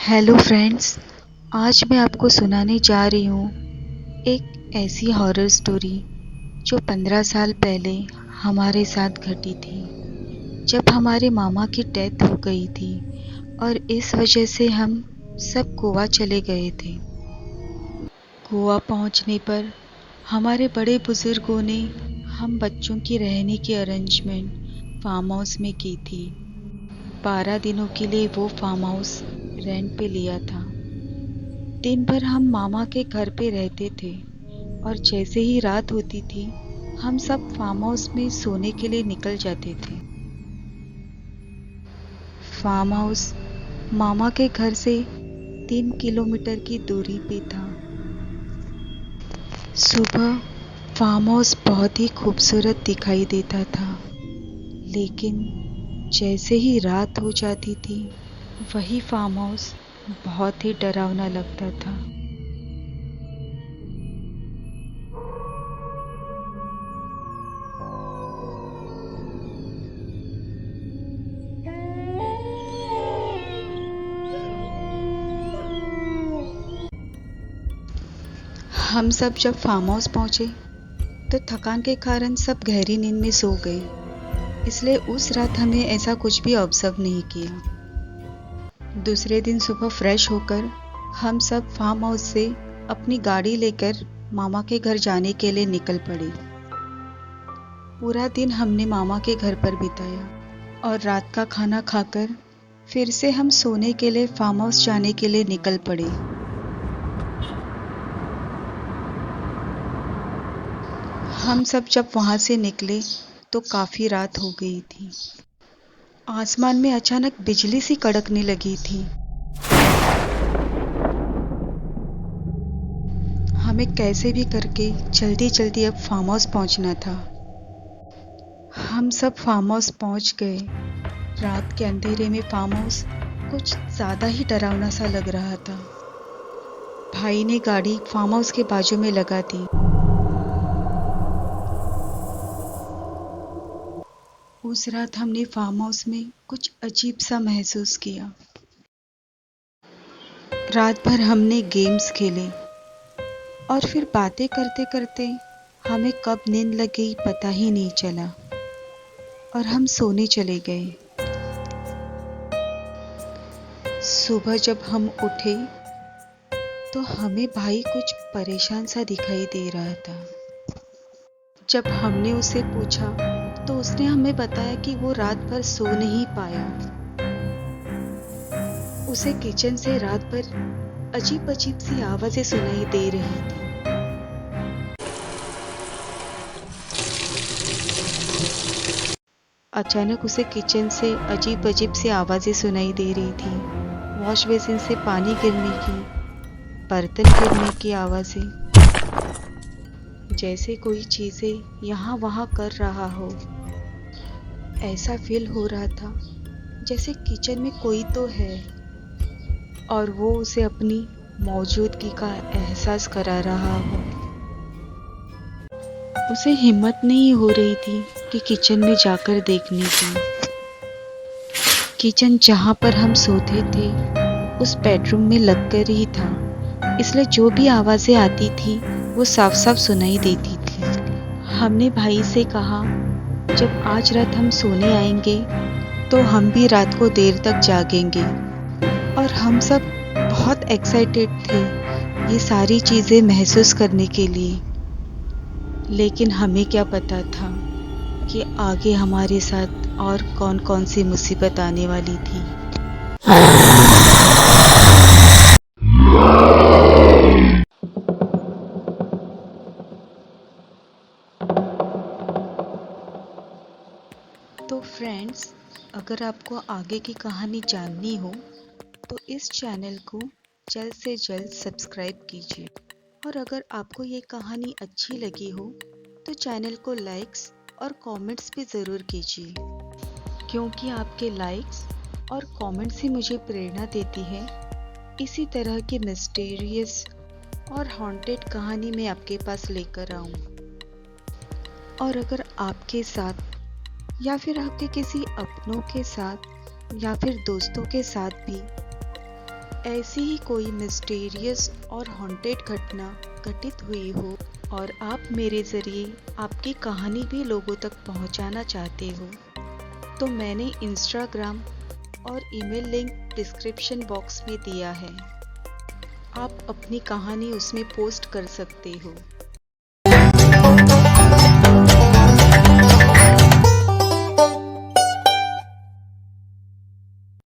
Hello friends. आज मैं आपको सुनाने जा रही हूँ एक ऐसी हॉरर स्टोरी जो 15 साल पहले हमारे साथ घटी थी, जब हमारे मामा की डेथ हो गई थी और इस वजह से हम सब गोवा चले गए थे। गोवा पहुँचने पर हमारे बड़े बुजुर्गों ने हम बच्चों की रहने की अरेंजमेंट फार्म हाउस में की थी। 12 दिनों के लिए वो फार्म हाउस रेंट पे लिया था। दिन भर हम मामा के घर पे रहते थे और जैसे ही रात होती थी हम सब फार्म हाउस में सोने के लिए निकल जाते थे। फार्म हाउस मामा के घर से 3 किलोमीटर की दूरी पे था। सुबह फार्म हाउस बहुत ही खूबसूरत दिखाई देता था, लेकिन जैसे ही रात हो जाती थी वही फार्म हाउस बहुत ही डरावना लगता था। हम सब जब फार्म हाउस पहुंचे तो थकान के कारण सब गहरी नींद में सो गए, इसलिए उस रात हमें ऐसा कुछ भी ऑब्जर्व नहीं किया। दूसरे दिन सुबह फ्रेश होकर हम सब फार्म हाउस से अपनी गाड़ी लेकर मामा के घर जाने के लिए निकल पड़े। पूरा दिन हमने मामा के घर पर बिताया और रात का खाना खाकर फिर से हम सोने के लिए फार्म हाउस जाने के लिए निकल पड़े। हम सब जब वहाँ से निकले तो काफ़ी रात हो गई थी। आसमान में अचानक बिजली सी कड़कने लगी थी। हमें कैसे भी करके जल्दी जल्दी अब फार्म हाउस पहुँचना था। हम सब फार्म हाउस पहुँच गए। रात के अंधेरे में फार्म हाउस कुछ ज़्यादा ही डरावना सा लग रहा था। भाई ने गाड़ी फार्म हाउस के बाजू में लगा दी। उस रात हमने फार्म हाउस में कुछ अजीब सा महसूस किया। रात भर हमने गेम्स खेले और फिर बातें करते करते हमें कब नींद लग गई पता ही नहीं चला और हम सोने चले गए। सुबह जब हम उठे तो हमें भाई कुछ परेशान सा दिखाई दे रहा था। जब हमने उससे पूछा तो उसने हमें बताया कि वो रात भर सो नहीं पाया। उसे किचन से रात भर अजीब अजीब सी आवाजें सुनाई दे रही थी। अचानक उसे किचन से अजीब अजीब सी आवाजें सुनाई दे रही थी। वॉश बेसिन से पानी गिरने की, बर्तन गिरने की आवाजें, जैसे कोई चीजें यहाँ वहाँ कर रहा हो। ऐसा फील हो रहा था जैसे किचन में कोई तो है और वो उसे अपनी मौजूदगी का एहसास करा रहा हो। उसे हिम्मत नहीं हो रही थी कि किचन में जाकर देखने की। किचन जहाँ पर हम सोते थे उस बेडरूम में लगकर ही था, इसलिए जो भी आवाज़ें आती थी वो साफ साफ सुनाई देती थी। हमने भाई से कहा, जब आज रात हम सोने आएंगे तो हम भी रात को देर तक जागेंगे। और हम सब बहुत एक्साइटेड थे ये सारी चीज़ें महसूस करने के लिए। लेकिन हमें क्या पता था कि आगे हमारे साथ और कौन कौन सी मुसीबत आने वाली थी। तो फ्रेंड्स, अगर आपको आगे की कहानी जाननी हो तो इस चैनल को जल्द से जल्द सब्सक्राइब कीजिए। और अगर आपको ये कहानी अच्छी लगी हो तो चैनल को लाइक्स और कमेंट्स भी ज़रूर कीजिए, क्योंकि आपके लाइक्स और कमेंट्स ही मुझे प्रेरणा देती है इसी तरह की मिस्टीरियस और हॉन्टेड कहानी मैं आपके पास लेकर आऊँ। और अगर आपके साथ या फिर आपके किसी अपनों के साथ या फिर दोस्तों के साथ भी ऐसी ही कोई मिस्टीरियस और हॉन्टेड घटना घटित हुई हो और आप मेरे ज़रिए आपकी कहानी भी लोगों तक पहुंचाना चाहते हो, तो मैंने इंस्टाग्राम और ईमेल लिंक डिस्क्रिप्शन बॉक्स में दिया है। आप अपनी कहानी उसमें पोस्ट कर सकते हो।